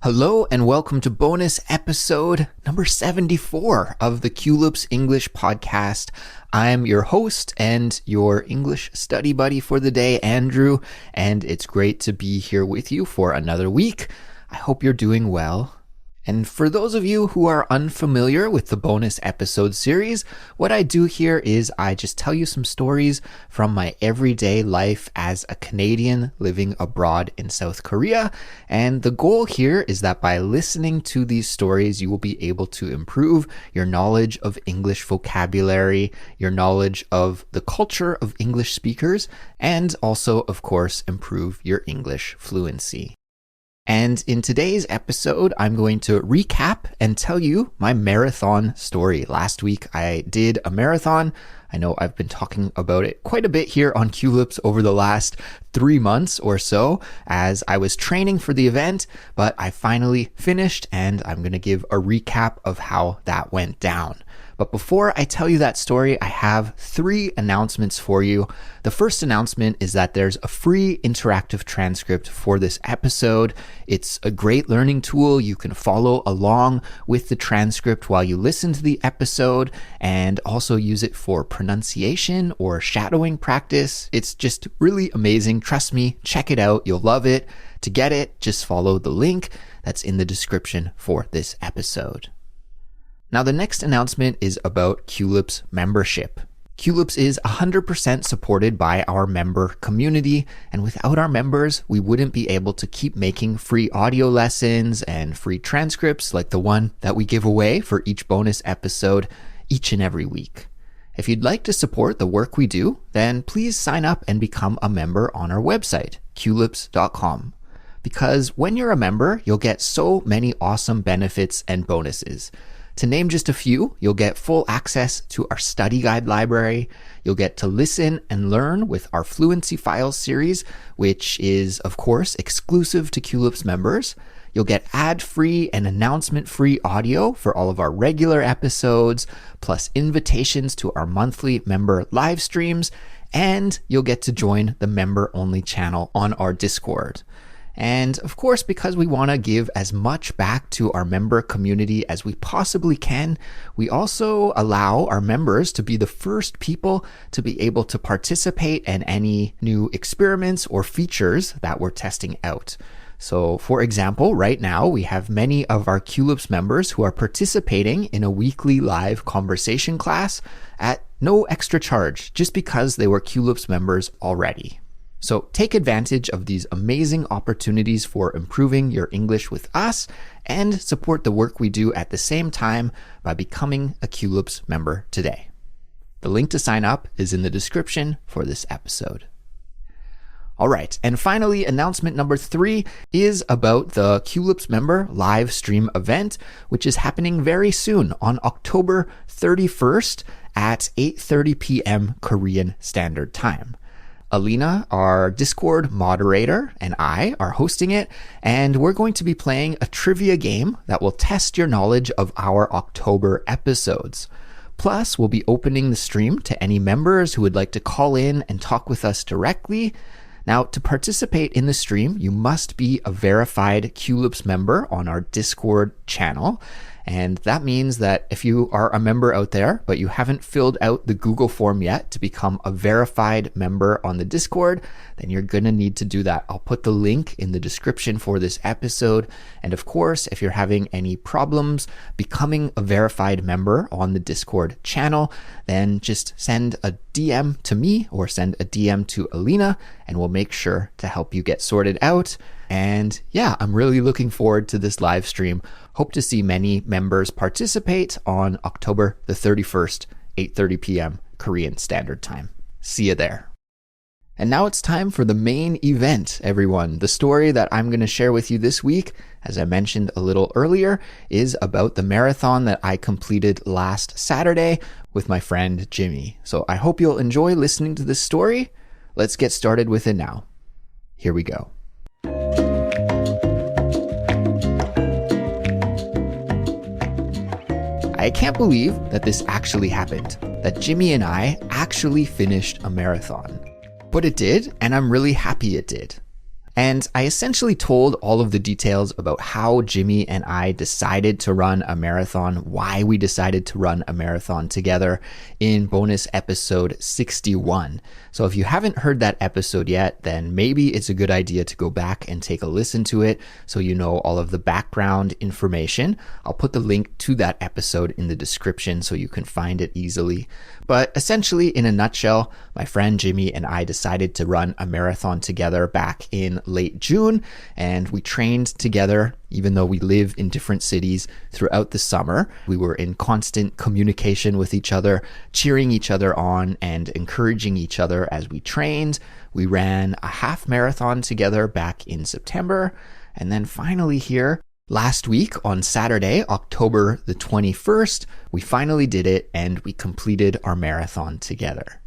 Hello and welcome to bonus episode number 74 of the Culips English podcast. I'm your host and your English study buddy for the day, Andrew, and it's great to be here with you for another week. I hope you're doing well. And for those of you who are unfamiliar with the bonus episode series, what I do here is I just tell you some stories from my everyday life as a Canadian living abroad in South Korea. And the goal here is that by listening to these stories, you will be able to improve your knowledge of English vocabulary, your knowledge of the culture of English speakers, and also, of course, improve your English fluency. And in today's episode, I'm going to recap and tell you my marathon story. Last week, I did a marathon. I know I've been talking about it quite a bit here on Culips over the last 3 months or so as I was training for the event, but I finally finished and I'm going to give a recap of how that went down. But before I tell you that story, I have 3 announcements for you. The first announcement is that there's a free interactive transcript for this episode. It's a great learning tool. You can follow along with the transcript while you listen to the episode and also use it for pronunciation or shadowing practice. It's just really amazing. Trust me, check it out. You'll love it. To get it, just follow the link that's in the description for this episode. Now, the next announcement is about Culips membership. Culips is 100% supported by our member community, and without our members, we wouldn't be able to keep making free audio lessons and free transcripts like the one that we give away for each bonus episode each and every week. If you'd like to support the work we do, then please sign up and become a member on our website, culips.com. Because when you're a member, you'll get so many awesome benefits and bonuses. To name just a few, you'll get full access to our study guide library. You'll get to listen and learn with our Fluency Files series, which is, of course, exclusive to Culips members. You'll get ad-free and announcement-free audio for all of our regular episodes, plus invitations to our monthly member live streams, and you'll get to join the member-only channel on our Discord. And of course, because we want to give as much back to our member community as we possibly can, we also allow our members to be the first people to be able to participate in any new experiments or features that we're testing out. So for example, right now we have many of our Culips members who are participating in a weekly live conversation class at no extra charge, just because they were Culips members already. So take advantage of these amazing opportunities for improving your English with us and support the work we do at the same time by becoming a Culips member today. The link to sign up is in the description for this episode. All right, and finally, announcement number 3 is about the Culips member live stream event, which is happening very soon on October 31st at 8:30 p.m. Korean Standard Time. Alina, our Discord moderator, and I are hosting it, and we're going to be playing a trivia game that will test your knowledge of our October episodes. Plus, we'll be opening the stream to any members who would like to call in and talk with us directly. Now, to participate in the stream, you must be a verified Culips member on our Discord channel. And that means that if you are a member out there, but you haven't filled out the Google form yet to become a verified member on the Discord, then you're going to need to do that. I'll put the link in the description for this episode. And of course, if you're having any problems becoming a verified member on the Discord channel, then just send a DM to me or send a DM to Alina, and we'll make sure to help you get sorted out. And yeah, I'm really looking forward to this live stream. Hope to see many members participate on October the 31st, 8:30 p.m. Korean Standard Time. See you there. And now it's time for the main event, everyone. The story that I'm going to share with you this week, as I mentioned a little earlier, is about the marathon that I completed last Saturday with my friend Jimmy. So I hope you'll enjoy listening to this story. Let's get started with it now. Here we go. I can't believe that this actually happened, that Jimmy and I actually finished a marathon. But it did, and I'm really happy it did. And I essentially told all of the details about how Jimmy and I decided to run a marathon, why we decided to run a marathon together in bonus episode 61. So if you haven't heard that episode yet, then maybe it's a good idea to go back and take a listen to it so you know all of the background information. I'll put the link to that episode in the description so you can find it easily. But essentially, in a nutshell, my friend Jimmy and I decided to run a marathon together back in late June, and we trained together even though we live in different cities throughout the summer. We were in constant communication with each other, cheering each other on and encouraging each other as we trained. We ran a half marathon together back in September, and then finally here last week on Saturday, October the 21st, we finally did it and we completed our marathon together.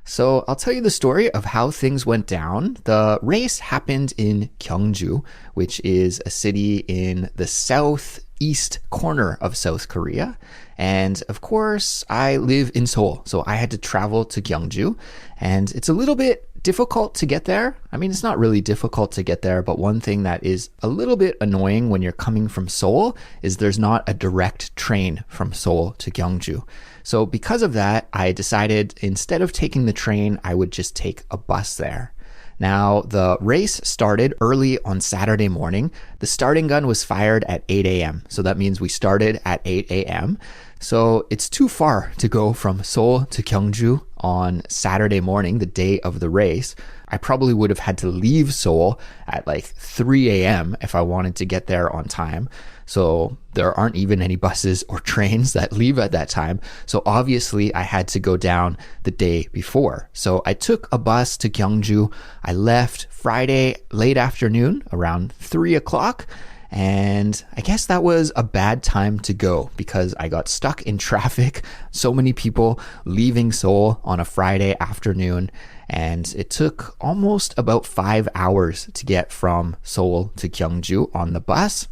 So I'll tell you the story of how things went down. The race happened in Gyeongju, which is a city in the southeast corner of South Korea. And of course, I live in Seoul, so I had to travel to Gyeongju, and it's a little bit difficult to get there. I mean, it's not really difficult to get there, but one thing that is a little bit annoying when you're coming from Seoul is there's not a direct train from Seoul to Gyeongju. So because of that, I decided instead of taking the train, I would just take a bus there. Now, the race started early on Saturday morning. The starting gun was fired at 8 a.m. So that means we started at 8 a.m. So it's too far to go from Seoul to Gyeongju on Saturday morning, the day of the race. I probably would have had to leave Seoul at like 3 a.m. if I wanted to get there on time. So there aren't even any buses or trains that leave at that time. So obviously I had to go down the day before. So I took a bus to Gyeongju. I left Friday late afternoon around 3 o'clock. And I guess that was a bad time to go because I got stuck in traffic. So many people leaving Seoul on a Friday afternoon. And it took almost about 5 hours to get from Seoul to Gyeongju on the bus.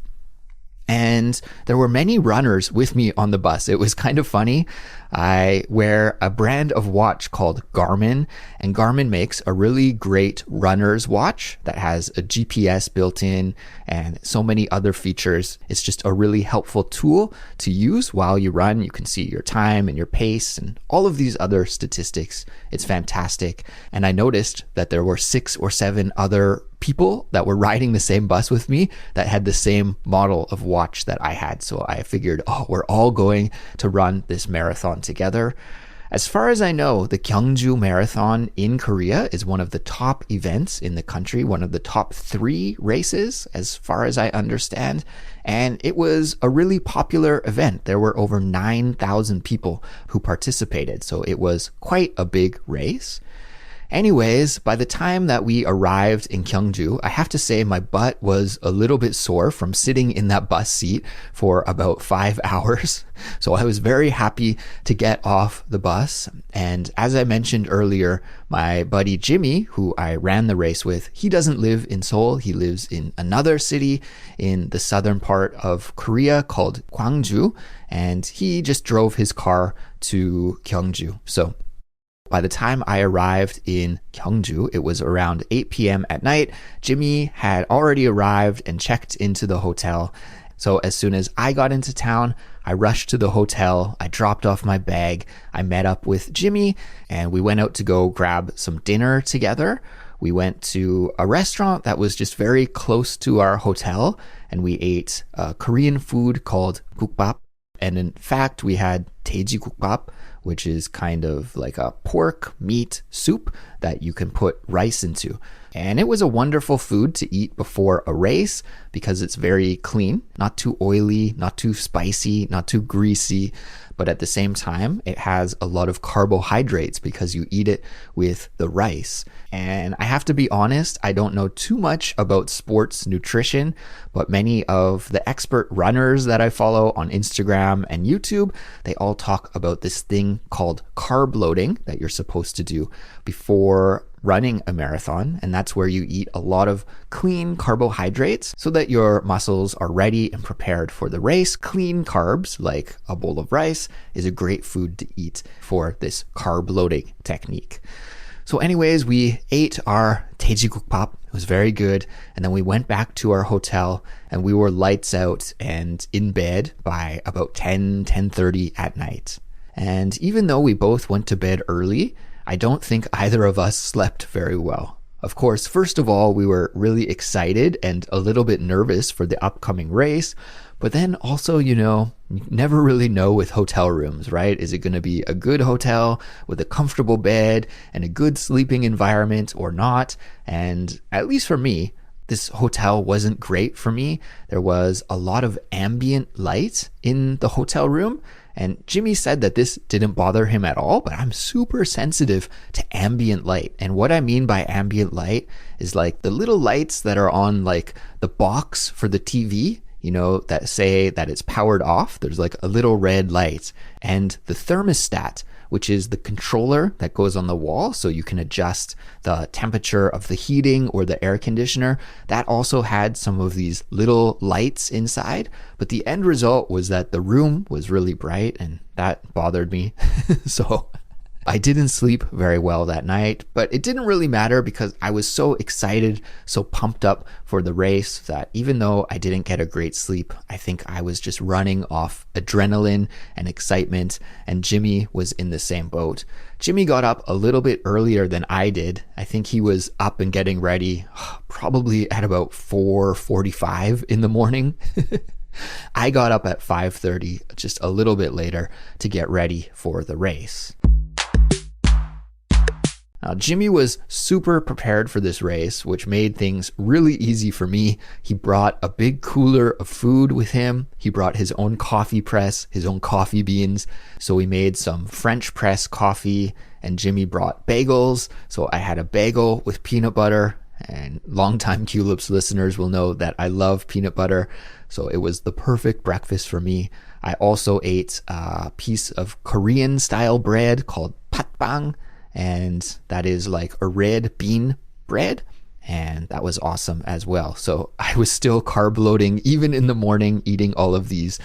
And there were many runners with me on the bus. It was kind of funny. I wear a brand of watch called Garmin, and Garmin makes a really great runner's watch that has a GPS built in and so many other features. It's just a really helpful tool to use while you run. You can see your time and your pace and all of these other statistics. It's fantastic. And I noticed that there were 6 or 7 other people that were riding the same bus with me that had the same model of watch that I had. So I figured, we're all going to run this marathon together. As far as I know, the Gyeongju Marathon in Korea is one of the top events in the country, one of the top 3 races, as far as I understand. And it was a really popular event. There were over 9,000 people who participated. So it was quite a big race. Anyways, by the time that we arrived in Gyeongju, I have to say my butt was a little bit sore from sitting in that bus seat for about 5 hours. So I was very happy to get off the bus. And as I mentioned earlier, my buddy Jimmy, who I ran the race with, he doesn't live in Seoul. He lives in another city in the southern part of Korea called Gyeongju. And he just drove his car to Gyeongju. So by the time I arrived in Gyeongju, it was around 8 p.m. at night. Jimmy had already arrived and checked into the hotel. So as soon as I got into town, I rushed to the hotel. I dropped off my bag. I met up with Jimmy and we went out to go grab some dinner together. We went to a restaurant that was just very close to our hotel and we ate Korean food called gukbap. And in fact, we had daeji gukbap, which is kind of like a pork meat soup that you can put rice into. And it was a wonderful food to eat before a race because it's very clean, not too oily, not too spicy, not too greasy. But at the same time, it has a lot of carbohydrates because you eat it with the rice. And I have to be honest, I don't know too much about sports nutrition, but many of the expert runners that I follow on Instagram and YouTube, they all talk about this thing called carb loading that you're supposed to do before running a marathon. And that's where you eat a lot of clean carbohydrates so that your muscles are ready and prepared for the race. Clean carbs, like a bowl of rice, is a great food to eat for this carb loading technique. So anyways, we ate our 돼지국밥. It was very good. And then we went back to our hotel and we were lights out and in bed by about 10:30 at night. And even though we both went to bed early, I don't think either of us slept very well. Of course, first of all, we were really excited and a little bit nervous for the upcoming race. But then also, you never really know with hotel rooms, right? Is it going to be a good hotel with a comfortable bed and a good sleeping environment or not? And at least for me, this hotel wasn't great for me. There was a lot of ambient light in the hotel room. And Jimmy said that this didn't bother him at all, but I'm super sensitive to ambient light. And what I mean by ambient light is like the little lights that are on like the box for the TV, that say that it's powered off. There's like a little red light. And the thermostat, which is the controller that goes on the wall so you can adjust the temperature of the heating or the air conditioner, that also had some of these little lights inside. But the end result was that the room was really bright and that bothered me. So I didn't sleep very well that night, but it didn't really matter because I was so excited, so pumped up for the race that even though I didn't get a great sleep, I think I was just running off adrenaline and excitement, and Jimmy was in the same boat. Jimmy got up a little bit earlier than I did. I think he was up and getting ready probably at about 4:45 in the morning. I got up at 5:30, just a little bit later, to get ready for the race. Now, Jimmy was super prepared for this race, which made things really easy for me. He brought a big cooler of food with him. He brought his own coffee press, his own coffee beans. So we made some French press coffee, and Jimmy brought bagels. So I had a bagel with peanut butter, and longtime Culips listeners will know that I love peanut butter. So it was the perfect breakfast for me. I also ate a piece of Korean style bread called patbang. And that is like a red bean bread. And that was awesome as well. So I was still carb loading even in the morning, eating all of these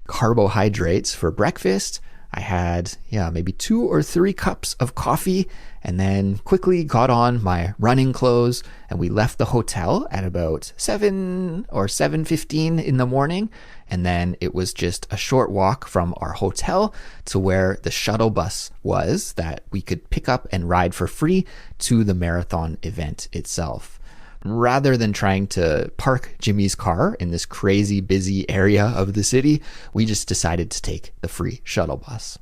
carbohydrates for breakfast. I had, maybe 2 or 3 cups of coffee and then quickly got on my running clothes and we left the hotel at about 7 or 7:15 in the morning. And then it was just a short walk from our hotel to where the shuttle bus was that we could pick up and ride for free to the marathon event itself. Rather than trying to park Jimmy's car in this crazy busy area of the city, we just decided to take the free shuttle bus.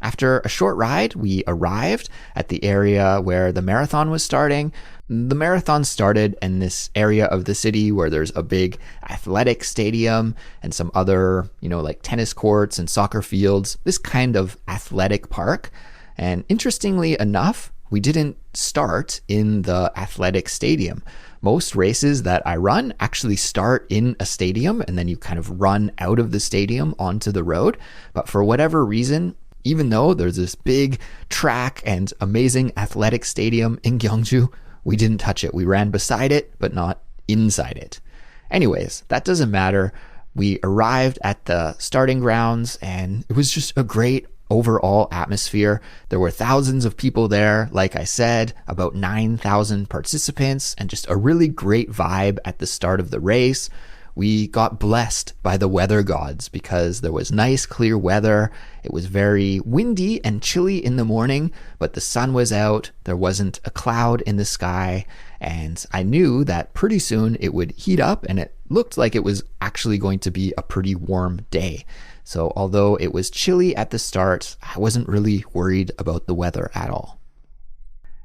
After a short ride, we arrived at the area where the marathon was starting. The marathon started in this area of the city where there's a big athletic stadium and some other, like tennis courts and soccer fields, this kind of athletic park. And interestingly enough, we didn't start in the athletic stadium. Most races that I run actually start in a stadium and then you kind of run out of the stadium onto the road. But for whatever reason, even though there's this big track and amazing athletic stadium in Gyeongju, we didn't touch it. We ran beside it, but not inside it. Anyways, that doesn't matter. We arrived at the starting grounds and it was just a great overall atmosphere. There were thousands of people there. Like I said, about 9,000 participants and just a really great vibe at the start of the race. We got blessed by the weather gods because there was nice, clear weather. It was very windy and chilly in the morning, but the sun was out. There wasn't a cloud in the sky. And I knew that pretty soon it would heat up and it looked like it was actually going to be a pretty warm day. So although it was chilly at the start, I wasn't really worried about the weather at all.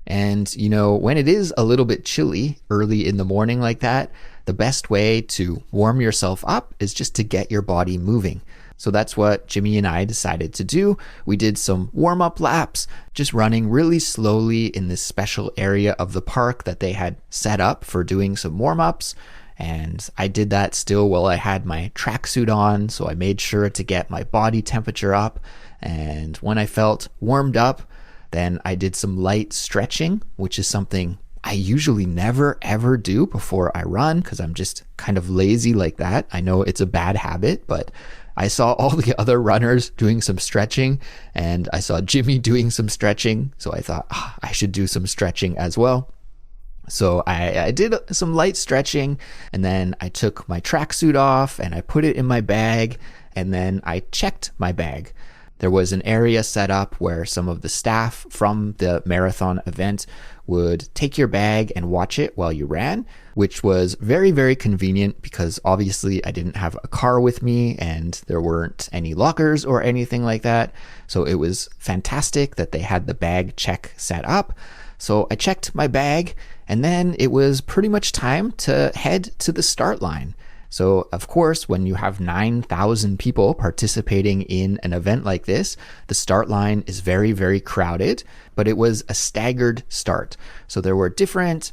And, when it is a little bit chilly early in the morning like that, the best way to warm yourself up is just to get your body moving. So that's what Jimmy and I decided to do. We did some warm-up laps, just running really slowly in this special area of the park that they had set up for doing some warm-ups. And I did that still while I had my tracksuit on, so I made sure to get my body temperature up. And when I felt warmed up, then I did some light stretching, which is something I usually never ever do before I run because I'm just kind of lazy like that. I know it's a bad habit, but I saw all the other runners doing some stretching and I saw Jimmy doing some stretching. So I thought I should do some stretching as well. So I did some light stretching, and then I took my tracksuit off and I put it in my bag, and then I checked my bag. There was an area set up where some of the staff from the marathon event would take your bag and watch it while you ran, which was very, very convenient because obviously I didn't have a car with me and there weren't any lockers or anything like that. So it was fantastic that they had the bag check set up. So I checked my bag, and then it was pretty much time to head to the start line. So of course, when you have 9,000 people participating in an event like this, the start line is very, very crowded, but it was a staggered start. So there were different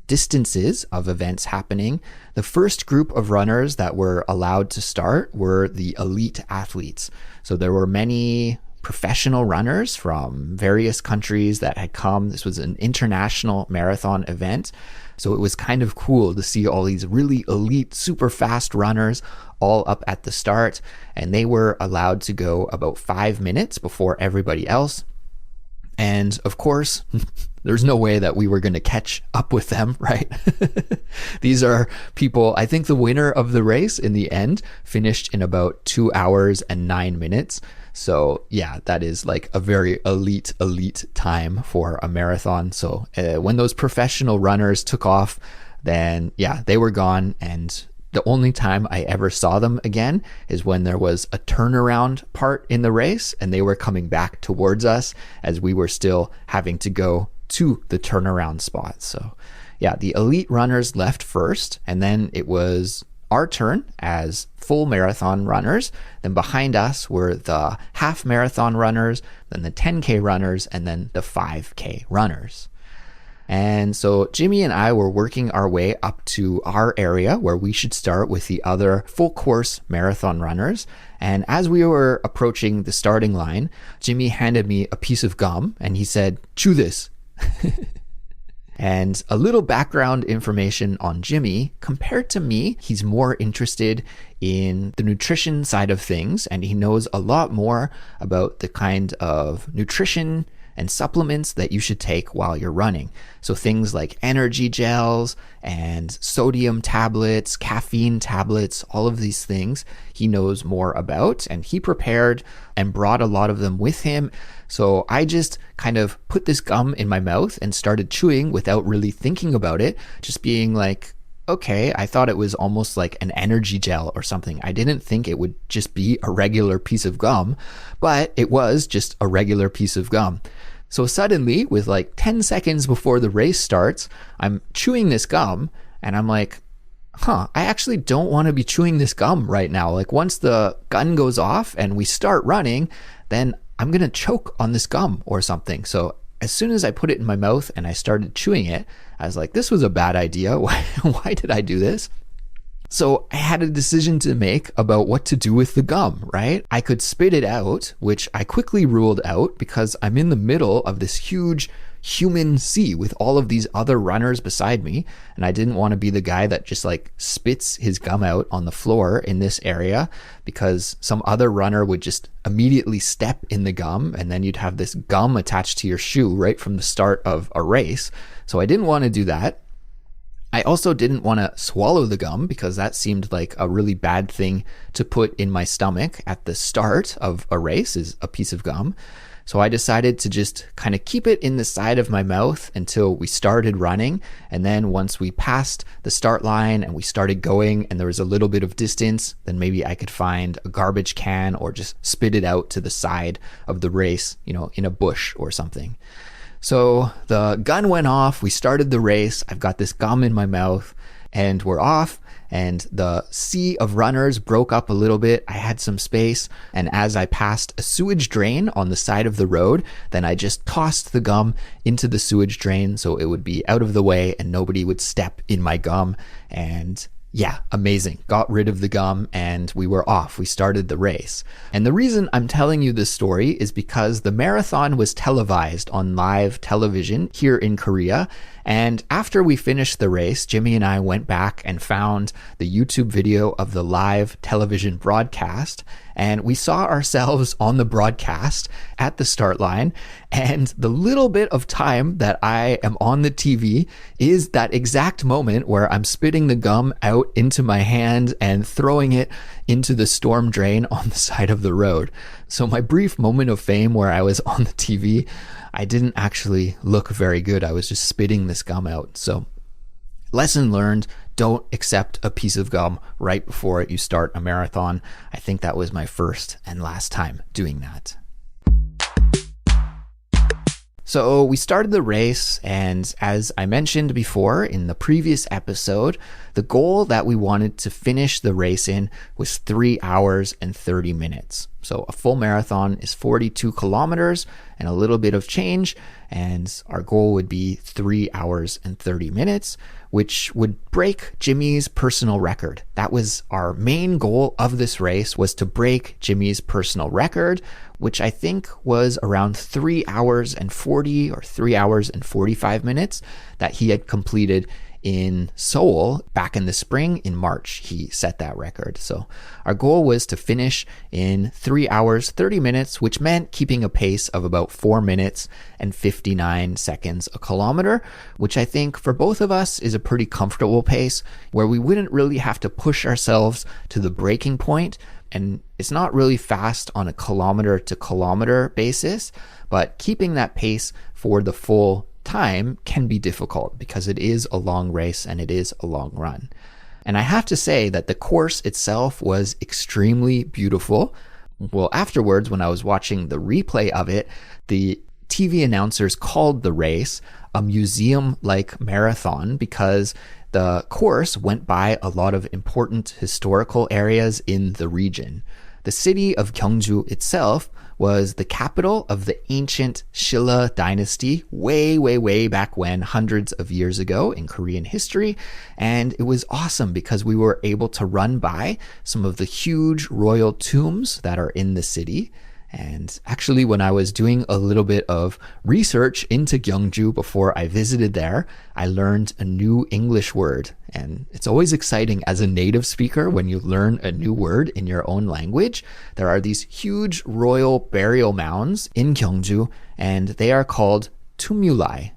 distances of events happening. The first group of runners that were allowed to start were the elite athletes. So there were many professional runners from various countries that had come. This was an international marathon event. So it was kind of cool to see all these really elite, super fast runners all up at the start. And they were allowed to go about 5 minutes before everybody else. And of course, there's no way that we were going to catch up with them, right? These are people, I think the winner of the race in the end finished in about 2 hours and 9 minutes. So yeah, that is like a very elite time for a marathon. So when those professional runners took off, then yeah, they were gone. And the only time I ever saw them again is when there was a turnaround part in the race and they were coming back towards us as we were still having to go to the turnaround spot. So yeah, the elite runners left first, and then it was our turn as full marathon runners. Then behind us were the half marathon runners, then the 10K runners, and then the 5K runners. And so Jimmy and I were working our way up to our area where we should start with the other full course marathon runners. And as we were approaching the starting line, Jimmy handed me a piece of gum and he said, "Chew this." And a little background information on Jimmy. Compared to me, he's more interested in the nutrition side of things, and he knows a lot more about the kind of nutrition and supplements that you should take while you're running. So things like energy gels and sodium tablets, caffeine tablets, all of these things he knows more about, and he prepared and brought a lot of them with him. So I just kind of put this gum in my mouth and started chewing without really thinking about it, just being like, okay, I thought it was almost like an energy gel or something. I didn't think it would just be a regular piece of gum, but it was just a regular piece of gum. So suddenly, with like 10 seconds before the race starts, I'm chewing this gum and I'm like, I actually don't want to be chewing this gum right now. Like once the gun goes off and we start running, then I'm going to choke on this gum or something. So as soon as I put it in my mouth and I started chewing it, I was like, this was a bad idea. Why did I do this? So I had a decision to make about what to do with the gum, right? I could spit it out, which I quickly ruled out because I'm in the middle of this huge human sea with all of these other runners beside me. And I didn't want to be the guy that just like spits his gum out on the floor in this area because some other runner would just immediately step in the gum and then you'd have this gum attached to your shoe right from the start of a race. So I didn't want to do that. I also didn't want to swallow the gum because that seemed like a really bad thing to put in my stomach at the start of a race, is a piece of gum. So I decided to just kind of keep it in the side of my mouth until we started running. And then once we passed the start line and we started going and there was a little bit of distance, then maybe I could find a garbage can or just spit it out to the side of the race, in a bush or something. So the gun went off, we started the race, I've got this gum in my mouth, and we're off, and the sea of runners broke up a little bit. I had some space, and as I passed a sewage drain on the side of the road, then I just tossed the gum into the sewage drain so it would be out of the way and nobody would step in my gum. And yeah, amazing. Got rid of the gum and we were off. We started the race. And the reason I'm telling you this story is because the marathon was televised on live television here in Korea. And after we finished the race, Jimmy and I went back and found the YouTube video of the live television broadcast, and we saw ourselves on the broadcast at the start line. And the little bit of time that I am on the TV is that exact moment where I'm spitting the gum out into my hand and throwing it into the storm drain on the side of the road. So my brief moment of fame where I was on the TV, I didn't actually look very good. I was just spitting this gum out. So lesson learned, don't accept a piece of gum right before you start a marathon. I think that was my first and last time doing that. So we started the race, and as I mentioned before in the previous episode, the goal that we wanted to finish the race in was 3 hours and 30 minutes. So a full marathon is 42 kilometers and a little bit of change, and our goal would be 3 hours and 30 minutes, which would break Jimmy's personal record. That was our main goal of this race, was to break Jimmy's personal record, which I think was around 3 hours and 40 or 3 hours and 45 minutes that he had completed in Seoul back in the spring. In March, he set that record. So our goal was to finish in 3 hours, 30 minutes, which meant keeping a pace of about 4 minutes and 59 seconds a kilometer, which I think for both of us is a pretty comfortable pace where we wouldn't really have to push ourselves to the breaking point. And it's not really fast on a kilometer to kilometer basis, but keeping that pace for the full time can be difficult because it is a long race and it is a long run. And I have to say that the course itself was extremely beautiful. Well, afterwards, when I was watching the replay of it, the TV announcers called the race a museum-like marathon because the course went by a lot of important historical areas in the region. The city of Gyeongju itself was the capital of the ancient Shilla dynasty way back when, hundreds of years ago in Korean history. And it was awesome because we were able to run by some of the huge royal tombs that are in the city. And actually, when I was doing a little bit of research into Gyeongju before I visited there, I learned a new English word. And it's always exciting as a native speaker when you learn a new word in your own language. There are these huge royal burial mounds in Gyeongju, and they are called tumuli.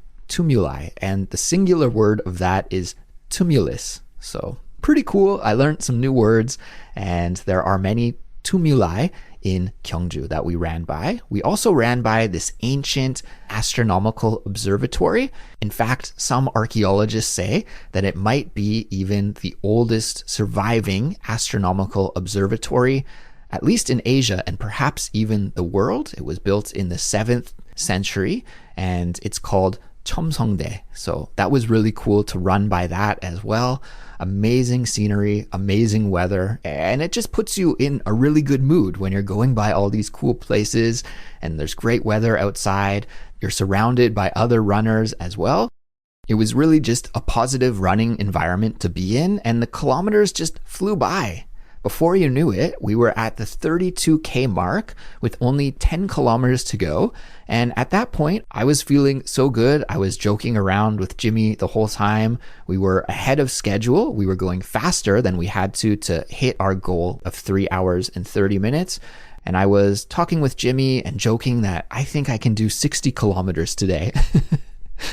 And the singular word of that is tumulus. So pretty cool. I learned some new words, and there are many tumuli in Gyeongju that we ran by. We also ran by this ancient astronomical observatory. In fact, some archaeologists say that it might be even the oldest surviving astronomical observatory, at least in Asia and perhaps even the world. It was built in the 7th century and it's called Cheomseongdae. So that was really cool to run by that as well. Amazing scenery, amazing weather, and it just puts you in a really good mood when you're going by all these cool places and there's great weather outside. You're surrounded by other runners as well. It was really just a positive running environment to be in, and the kilometers just flew by. Before you knew it, we were at the 32K mark with only 10 kilometers to go. And at that point, I was feeling so good. I was joking around with Jimmy the whole time. We were ahead of schedule. We were going faster than we had to hit our goal of 3 hours and 30 minutes. And I was talking with Jimmy and joking that I think I can do 60 kilometers today.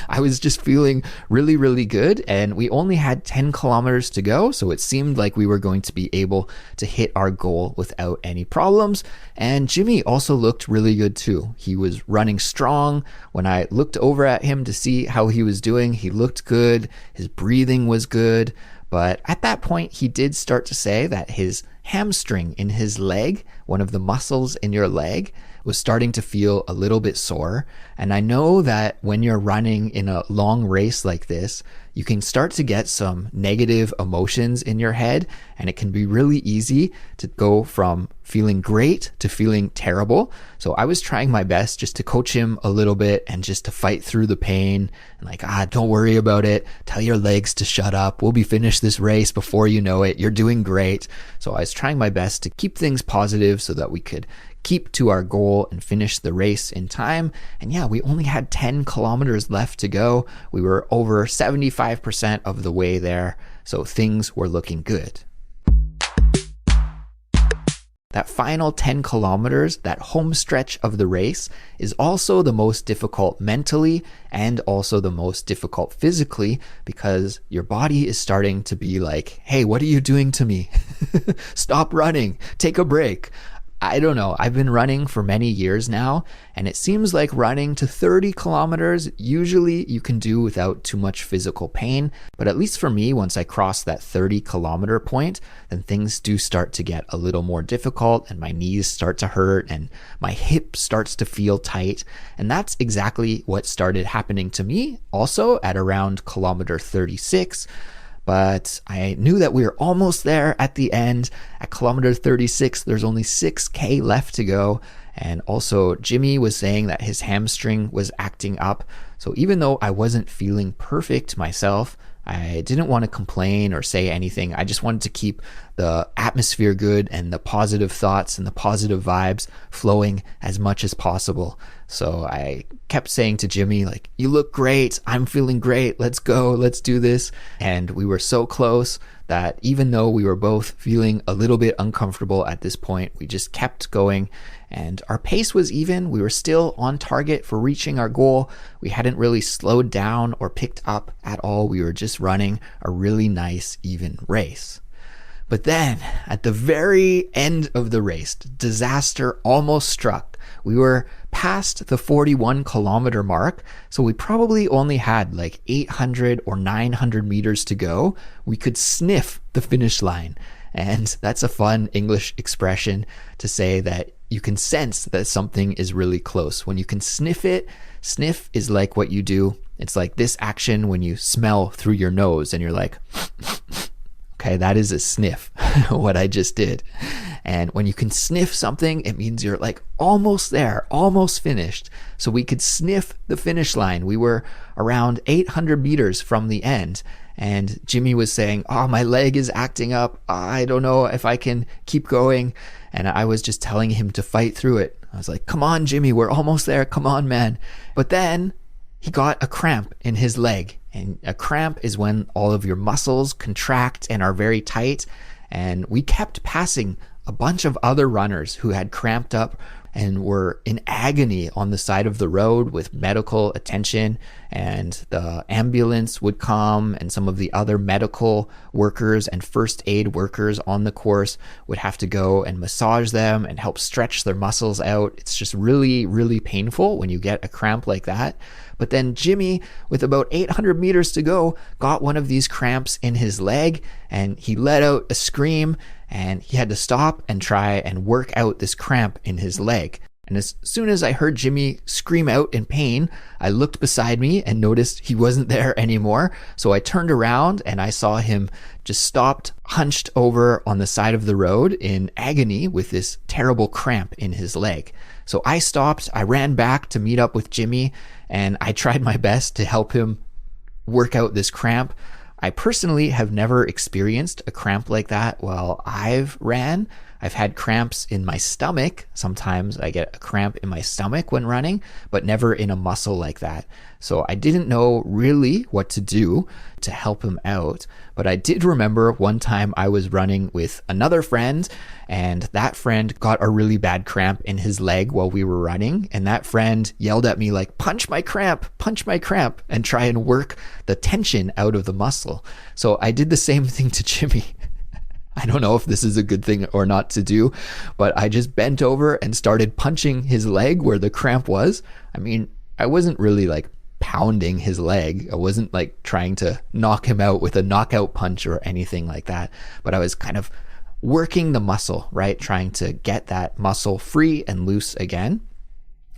I was just feeling really good, and we only had 10 kilometers to go, so it seemed like we were going to be able to hit our goal without any problems. And Jimmy also looked really good too. He was running strong. When I looked over at him to see how he was doing, he looked good. His breathing was good. But at that point, he did start to say that his hamstring in his leg, one of the muscles in your leg, was starting to feel a little bit sore. And I know that when you're running in a long race like this, you can start to get some negative emotions in your head, and it can be really easy to go from feeling great to feeling terrible. So I was trying my best just to coach him a little bit and just to fight through the pain and like, don't worry about it. Tell your legs to shut up. We'll be finished this race before you know it. You're doing great. So I was trying my best to keep things positive so that we could keep to our goal and finish the race in time. And yeah, we only had 10 kilometers left to go. We were over 75% of the way there, so things were looking good. That final 10 kilometers, that home stretch of the race, is also the most difficult mentally and also the most difficult physically, because your body is starting to be like, hey, what are you doing to me? Stop running, take a break. I don't know. I've been running for many years now, and it seems like running to 30 kilometers, usually you can do without too much physical pain. But at least for me, once I cross that 30 kilometer point, then things do start to get a little more difficult, and my knees start to hurt, and my hip starts to feel tight. And that's exactly what started happening to me also at around kilometer 36. But I knew that we were almost there at the end. At kilometer 36, there's only 6K left to go. And also Jimmy was saying that his hamstring was acting up. So even though I wasn't feeling perfect myself, I didn't want to complain or say anything. I just wanted to keep the atmosphere good and the positive thoughts and the positive vibes flowing as much as possible. So I kept saying to Jimmy, like, you look great. I'm feeling great. Let's go. Let's do this. And we were so close that even though we were both feeling a little bit uncomfortable at this point, we just kept going. And our pace was even. We were still on target for reaching our goal. We hadn't really slowed down or picked up at all. We were just running a really nice, even race. But then at the very end of the race, disaster almost struck. We were past the 41 kilometer mark, so we probably only had like 800 or 900 meters to go. We could sniff the finish line. And that's a fun English expression to say that you can sense that something is really close. When you can sniff it, sniff is like what you do. It's like this action when you smell through your nose and you're like, okay, that is a sniff, what I just did. And when you can sniff something, it means you're like almost there, almost finished. So we could sniff the finish line. We were around 800 meters from the end. And Jimmy was saying, oh, my leg is acting up. I don't know if I can keep going. And I was just telling him to fight through it. I was like, come on, Jimmy, we're almost there. Come on, man. But then he got a cramp in his leg. And a cramp is when all of your muscles contract and are very tight. And we kept passing a bunch of other runners who had cramped up and were in agony on the side of the road with medical attention, and the ambulance would come, and some of the other medical workers and first aid workers on the course would have to go and massage them and help stretch their muscles out. It's just really, really painful when you get a cramp like that. But then Jimmy, with about 800 meters to go, got one of these cramps in his leg, and he let out a scream, and he had to stop and try and work out this cramp in his leg. And as soon as I heard Jimmy scream out in pain, I looked beside me and noticed he wasn't there anymore. So I turned around and I saw him just stopped, hunched over on the side of the road in agony with this terrible cramp in his leg. So I stopped, I ran back to meet up with Jimmy, and I tried my best to help him work out this cramp. I personally have never experienced a cramp like that while I've ran. I've had cramps in my stomach. Sometimes I get a cramp in my stomach when running, but never in a muscle like that. So I didn't know really what to do to help him out. But I did remember one time I was running with another friend, and that friend got a really bad cramp in his leg while we were running. And that friend yelled at me like, punch my cramp, and try and work the tension out of the muscle. So I did the same thing to Jimmy. I don't know if this is a good thing or not to do, but I just bent over and started punching his leg where the cramp was. I mean, I wasn't really like pounding his leg. I wasn't like trying to knock him out with a knockout punch or anything like that, but I was kind of working the muscle, right? Trying to get that muscle free and loose again.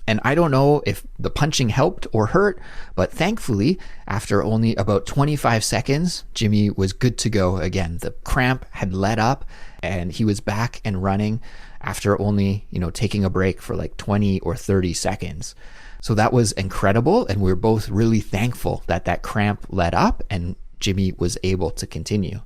And I don't know if the punching helped or hurt, but thankfully, after only about 25 seconds, Jimmy was good to go again. The cramp had let up and he was back and running after only, taking a break for like 20 or 30 seconds. So that was incredible. And we were both really thankful that that cramp let up and Jimmy was able to continue.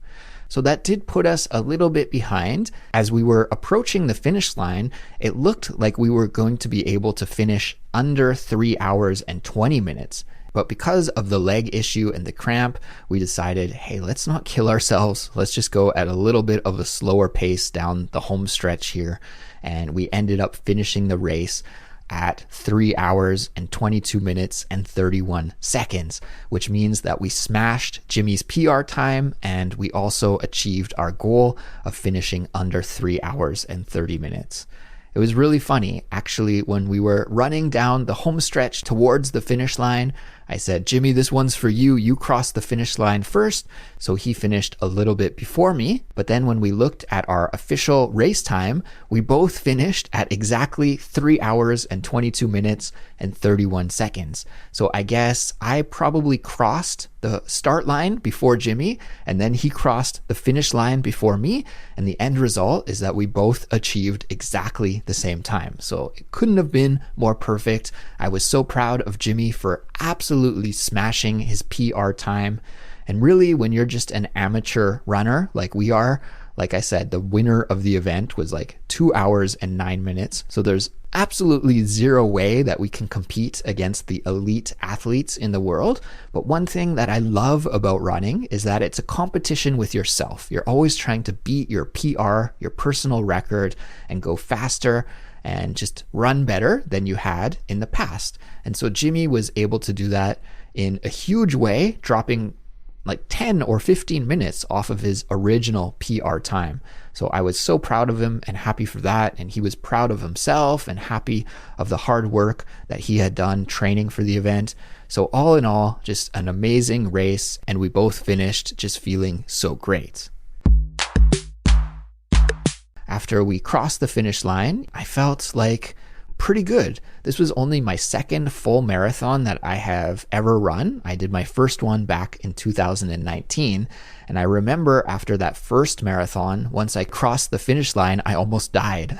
So that did put us a little bit behind. As we were approaching the finish line, it looked like we were going to be able to finish under 3 hours and 20 minutes. But because of the leg issue and the cramp, we decided, hey, let's not kill ourselves. Let's just go at a little bit of a slower pace down the home stretch here. And we ended up finishing the race at 3 hours and 22 minutes and 31 seconds, which means that we smashed Jimmy's PR time, and we also achieved our goal of finishing under 3 hours and 30 minutes. It was really funny. Actually, when we were running down the home stretch towards the finish line, I said, Jimmy, this one's for you. You crossed the finish line first. So he finished a little bit before me. But then when we looked at our official race time, we both finished at exactly 3 hours and 22 minutes and 31 seconds. So I guess I probably crossed the start line before Jimmy, and then he crossed the finish line before me. And the end result is that we both achieved exactly the same time. So it couldn't have been more perfect. I was so proud of Jimmy for absolutely smashing his PR time. And really, when you're just an amateur runner like we are, like I said, the winner of the event was like 2 hours and 9 minutes. So there's absolutely zero way that we can compete against the elite athletes in the world. But one thing that I love about running is that it's a competition with yourself. You're always trying to beat your PR, your personal record, and go faster and just run better than you had in the past. And so Jimmy was able to do that in a huge way, dropping like 10 or 15 minutes off of his original PR time. So I was so proud of him and happy for that. And he was proud of himself and happy of the hard work that he had done training for the event. So all in all, just an amazing race. And we both finished just feeling so great. After we crossed the finish line, I felt like pretty good. This was only my second full marathon that I have ever run. I did my first one back in 2019. And I remember after that first marathon, once I crossed the finish line, I almost died.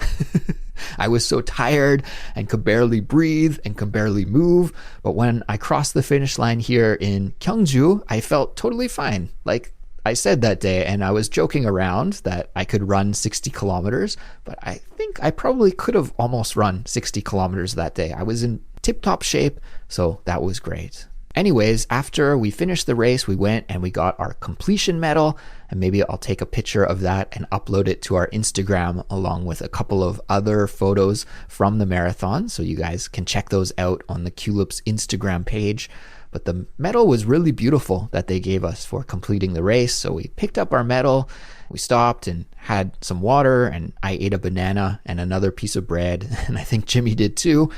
I was so tired and could barely breathe and could barely move. But when I crossed the finish line here in Gyeongju, I felt totally fine. Like I said that day, and I was joking around that I could run 60 kilometers, but I think I probably could have almost run 60 kilometers that day. I was in tip-top shape, so that was great. Anyways, after we finished the race, we went and we got our completion medal, and maybe I'll take a picture of that and upload it to our Instagram along with a couple of other photos from the marathon, so you guys can check those out on the Culips Instagram page. But the medal was really beautiful that they gave us for completing the race. So we picked up our medal, we stopped and had some water, and I ate a banana and another piece of bread, and I think Jimmy did too.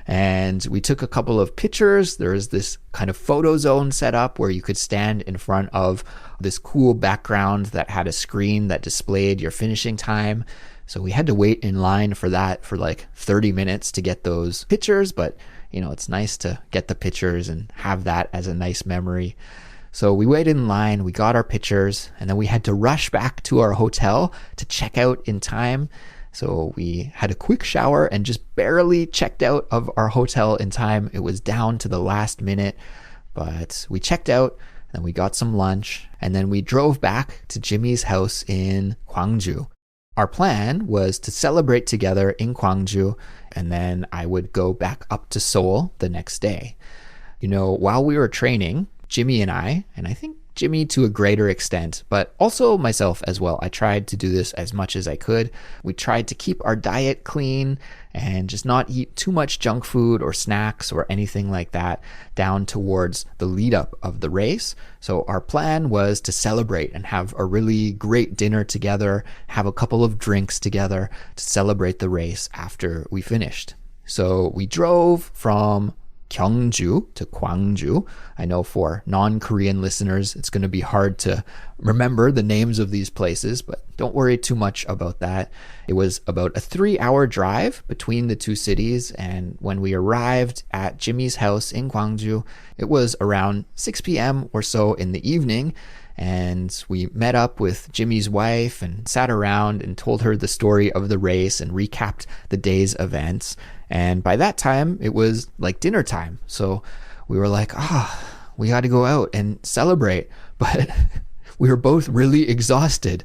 And we took a couple of pictures. There was this kind of photo zone set up where you could stand in front of this cool background that had a screen that displayed your finishing time. So we had to wait in line for that for like 30 minutes to get those pictures, but you know, it's nice to get the pictures and have that as a nice memory. So we waited in line, we got our pictures, and then we had to rush back to our hotel to check out in time. So we had a quick shower and just barely checked out of our hotel in time. It was down to the last minute, but we checked out, and we got some lunch, and then we drove back to Jimmy's house in Gyeongju. Our plan was to celebrate together in Gyeongju, and then I would go back up to Seoul the next day. You know, while we were training, Jimmy and I think Jimmy to a greater extent, but also myself as well, I tried to do this as much as I could. We tried to keep our diet clean and just not eat too much junk food or snacks or anything like that down towards the lead up of the race. So our plan was to celebrate and have a really great dinner together, have a couple of drinks together to celebrate the race after we finished. So we drove from Gyeongju to Gwangju. I know for non-Korean listeners, it's going to be hard to remember the names of these places, but don't worry too much about that. It was about a 3-hour drive between the two cities, and when we arrived at Jimmy's house in Gwangju, it was around 6 p.m. or so in the evening, and we met up with Jimmy's wife and sat around and told her the story of the race and recapped the day's events. And by that time, it was like dinner time. So we were like, we got to go out and celebrate. But we were both really exhausted.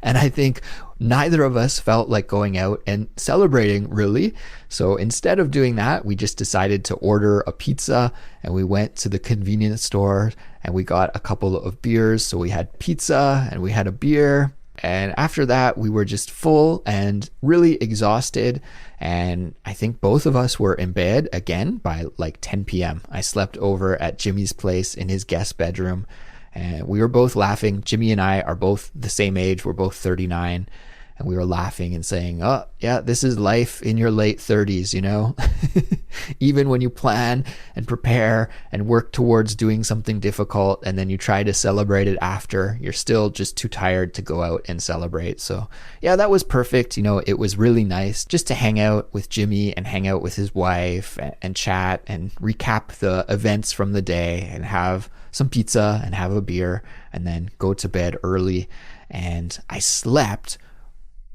And I think neither of us felt like going out and celebrating, really. So instead of doing that, we just decided to order a pizza, and we went to the convenience store and we got a couple of beers. So we had pizza and we had a beer. And after that, we were just full and really exhausted. And I think both of us were in bed again by like 10 p.m. I slept over at Jimmy's place in his guest bedroom. And we were both laughing. Jimmy and I are both the same age. We're both 39. And we were laughing and saying, oh, yeah, this is life in your late 30s, you know? Even when you plan and prepare and work towards doing something difficult, and then you try to celebrate it after, you're still just too tired to go out and celebrate. So yeah, that was perfect. You know, it was really nice just to hang out with Jimmy and hang out with his wife and chat and recap the events from the day and have some pizza and have a beer and then go to bed early. And I slept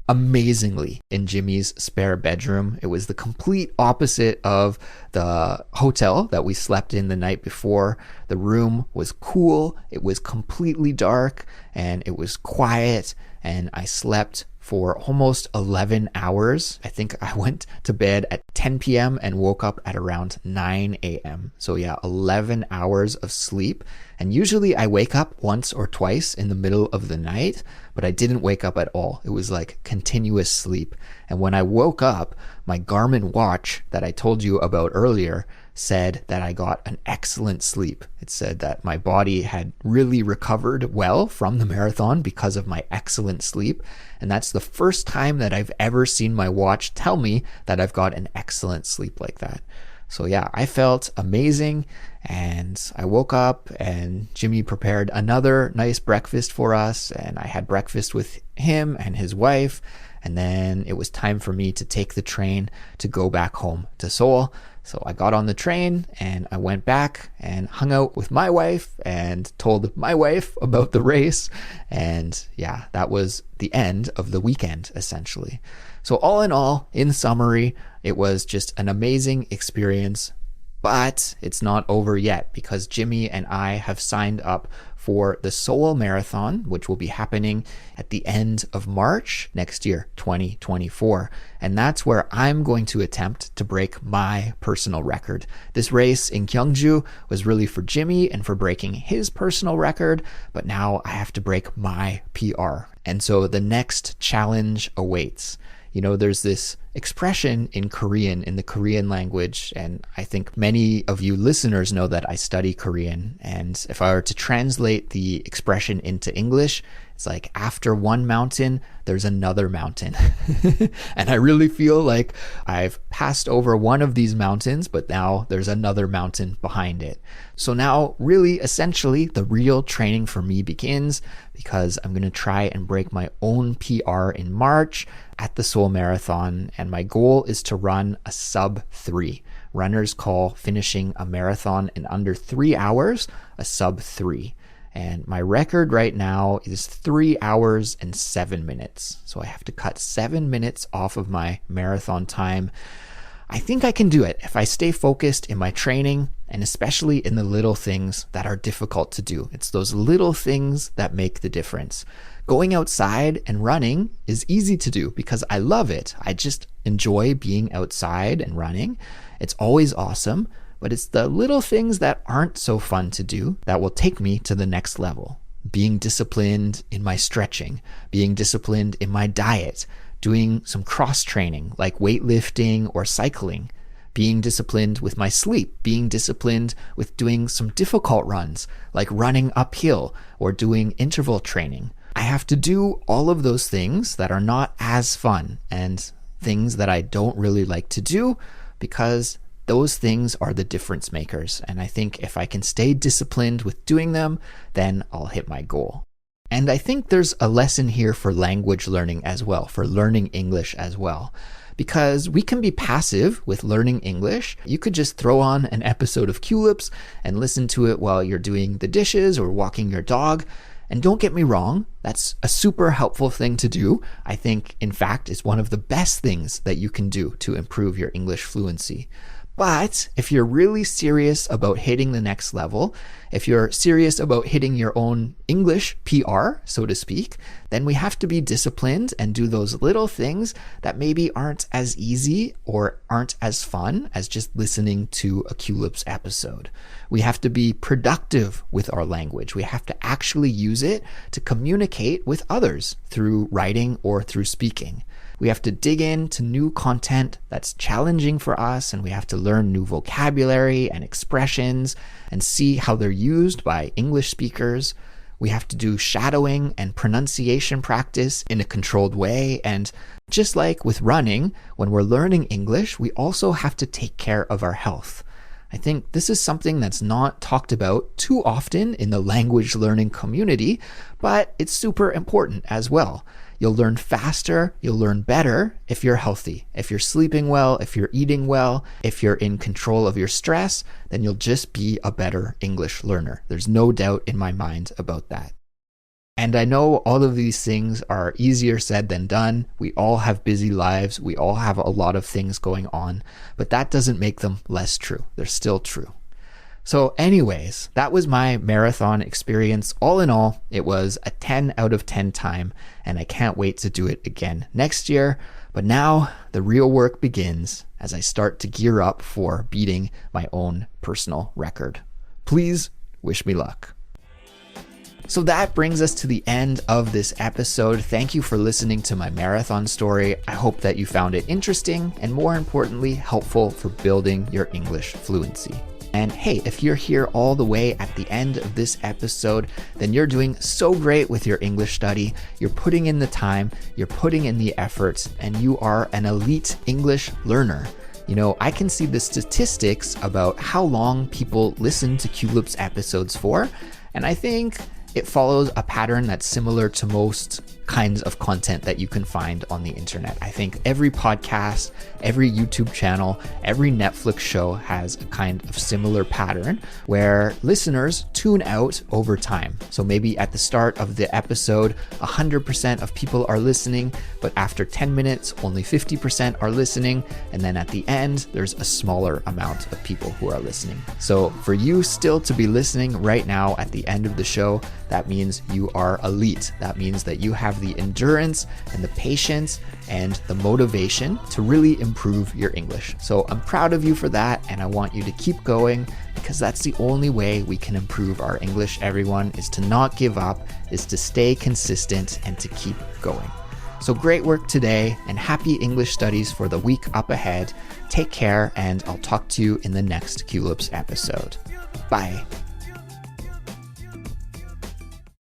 amazingly in Jimmy's spare bedroom. It was the complete opposite of the hotel that we slept in the night before. The room was cool, it was completely dark, and it was quiet, and I slept for almost 11 hours. I think I went to bed at 10 p.m. and woke up at around 9 a.m. So yeah, 11 hours of sleep. And usually I wake up once or twice in the middle of the night, but I didn't wake up at all. It was like continuous sleep. And when I woke up, my Garmin watch that I told you about earlier said that I got an excellent sleep. It said that my body had really recovered well from the marathon because of my excellent sleep. And that's the first time that I've ever seen my watch tell me that I've got an excellent sleep like that. So yeah, I felt amazing, and I woke up and Jimmy prepared another nice breakfast for us, and I had breakfast with him and his wife, and then it was time for me to take the train to go back home to Seoul. So I got on the train and I went back and hung out with my wife and told my wife about the race. And yeah, that was the end of the weekend, essentially. So all in all, in summary, it was just an amazing experience. But it's not over yet, because Jimmy and I have signed up for the Seoul Marathon, which will be happening at the end of March next year, 2024. And that's where I'm going to attempt to break my personal record. This race in Gyeongju was really for Jimmy and for breaking his personal record, but now I have to break my PR. And so the next challenge awaits. You know, there's this expression in Korean, in the Korean language, and I think many of you listeners know that I study Korean. And if I were to translate the expression into English, it's like, after one mountain, there's another mountain. And I really feel like I've passed over one of these mountains, but now there's another mountain behind it. So now, really, essentially, the real training for me begins, because I'm going to try and break my own PR in March at the Seoul Marathon. And my goal is to run a sub 3. Runners call finishing a marathon in under 3 hours a sub 3. And my record right now is 3 hours and 7 minutes. So I have to cut 7 minutes off of my marathon time. I think I can do it if I stay focused in my training, and especially in the little things that are difficult to do. It's those little things that make the difference. Going outside and running is easy to do because I love it. I just enjoy being outside and running. It's always awesome. But it's the little things that aren't so fun to do that will take me to the next level. Being disciplined in my stretching, being disciplined in my diet, doing some cross training like weightlifting or cycling, being disciplined with my sleep, being disciplined with doing some difficult runs like running uphill or doing interval training. I have to do all of those things that are not as fun and things that I don't really like to do, because those things are the difference makers. And I think if I can stay disciplined with doing them, then I'll hit my goal. And I think there's a lesson here for language learning as well, for learning English as well. Because we can be passive with learning English. You could just throw on an episode of Culips and listen to it while you're doing the dishes or walking your dog. And don't get me wrong, that's a super helpful thing to do. I think, in fact, it's one of the best things that you can do to improve your English fluency. But if you're really serious about hitting the next level If you're serious about hitting your own English PR, so to speak, then we have to be disciplined and do those little things that maybe aren't as easy or aren't as fun as just listening to a Culips episode. We have to be productive with our language. We have to actually use it to communicate with others through writing or through speaking. We have to dig into new content that's challenging for us, and we have to learn new vocabulary and expressions and see how they're used by English speakers. We have to do shadowing and pronunciation practice in a controlled way. And just like with running, when we're learning English, we also have to take care of our health. I think this is something that's not talked about too often in the language learning community, but it's super important as well. You'll learn faster, you'll learn better if you're healthy. If you're sleeping well, if you're eating well, if you're in control of your stress, then you'll just be a better English learner. There's no doubt in my mind about that. And I know all of these things are easier said than done. We all have busy lives. We all have a lot of things going on, but that doesn't make them less true. They're still true. So anyways, that was my marathon experience. All in all, it was a 10 out of 10 time, and I can't wait to do it again next year. But now the real work begins as I start to gear up for beating my own personal record. Please wish me luck. So that brings us to the end of this episode. Thank you for listening to my marathon story. I hope that you found it interesting and, more importantly, helpful for building your English fluency. And hey, if you're here all the way at the end of this episode, then you're doing so great with your English study. You're putting in the time, you're putting in the efforts, and you are an elite English learner. You know, I can see the statistics about how long people listen to Culips episodes for, and I think it follows a pattern that's similar to most kinds of content that you can find on the internet. I think every podcast, every YouTube channel, every Netflix show has a kind of similar pattern where listeners tune out over time. So maybe at the start of the episode, 100% of people are listening, but after 10 minutes, only 50% are listening. And then at the end, there's a smaller amount of people who are listening. So for you still to be listening right now at the end of the show, that means you are elite. That means that you have the endurance and the patience and the motivation to really improve your English. So I'm proud of you for that, and I want you to keep going, because that's the only way we can improve our English, everyone, is to not give up, is to stay consistent and to keep going. So great work today, and happy English studies for the week up ahead. Take care, and I'll talk to you in the next Culips episode. Bye.